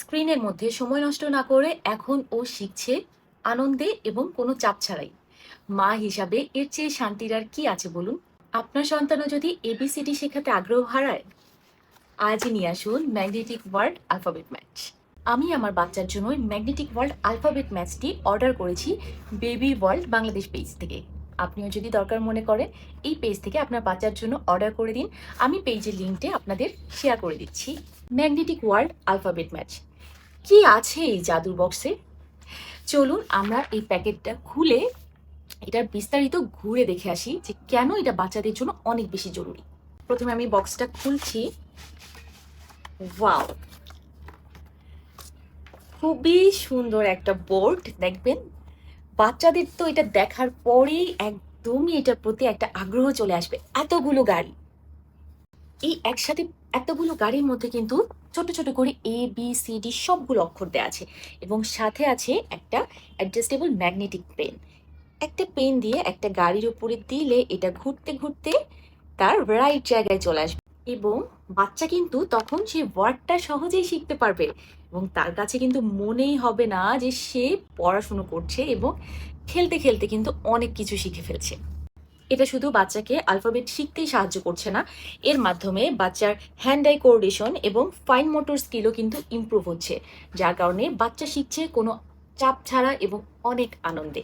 স্ক্রিনের মধ্যে সময় নষ্ট না করে এখন ও শিখছে আনন্দে এবং কোনো চাপ ছাড়াই। মা হিসাবে এর চেয়ে শান্তির আর কি আছে বলুন? আপনার সন্তানও যদি এবিসিডি শেখাতে আগ্রহ হারায়, আজই নিয়ে আসুন ম্যাগনেটিক ওয়ার্ল্ড আলফাবেট ম্যাচ। আমি আমার বাচ্চার জন্য ম্যাগনেটিক ওয়ার্ল্ড আলফাবেট ম্যাচটি অর্ডার করেছি বেবি ওয়ার্ল্ড বাংলাদেশ পেজ থেকে। আপনিও যদি দরকার মনে করেন এই পেজ থেকে আপনার বাচ্চার জন্য অর্ডার করে দিন। আমি পেজের লিঙ্কটি আপনাদের শেয়ার করে দিচ্ছি। ম্যাগনেটিক ওয়ার্ল্ড আলফাবেট ম্যাচ কি আছে এই জাদুর বক্সে? চলুন আমরা এই প্যাকেটটা খুলে এটার বিস্তারিত ঘুরে দেখে আসি যে কেন এটা বাচ্চাদের জন্য অনেক বেশি জরুরি। প্রথমে আমি বক্সটা খুলছি। ওয়াও, খুবই সুন্দর একটা বোর্ড। দেখবেন বাচ্চাদের তো এটা দেখার পরেই একদমই এটার প্রতি একটা আগ্রহ চলে আসবে। এতগুলো গাড়ি, এই একসাথে এতগুলো গাড়ির মধ্যে কিন্তু ছোট ছোট করে ABCD সবগুলো অক্ষর দেওয়া আছে এবং সাথে আছে একটা অ্যাডজাস্টেবল ম্যাগনেটিক পেন। একটা পেন দিয়ে একটা গাড়ির উপরে দিলে এটা ঘুরতে ঘুরতে তার রাইট জায়গায় চলে আসবে এবং বাচ্চা কিন্তু তখন সেই ওয়ার্ডটা সহজেই শিখতে পারবে এবং তার কাছে কিন্তু মনেই হবে না যে সে পড়াশুনো করছে এবং খেলতে খেলতে কিন্তু অনেক কিছু শিখে ফেলছে। এটা শুধু বাচ্চাকে আলফাবেট শিখতেই সাহায্য করছে না, এর মাধ্যমে বাচ্চার হ্যান্ড আই কোঅর্ডিনেশন এবং ফাইন মোটর স্কিলও কিন্তু ইমপ্রুভ হচ্ছে, যার কারণে বাচ্চা শিখছে কোনো চাপ ছাড়া এবং অনেক আনন্দে।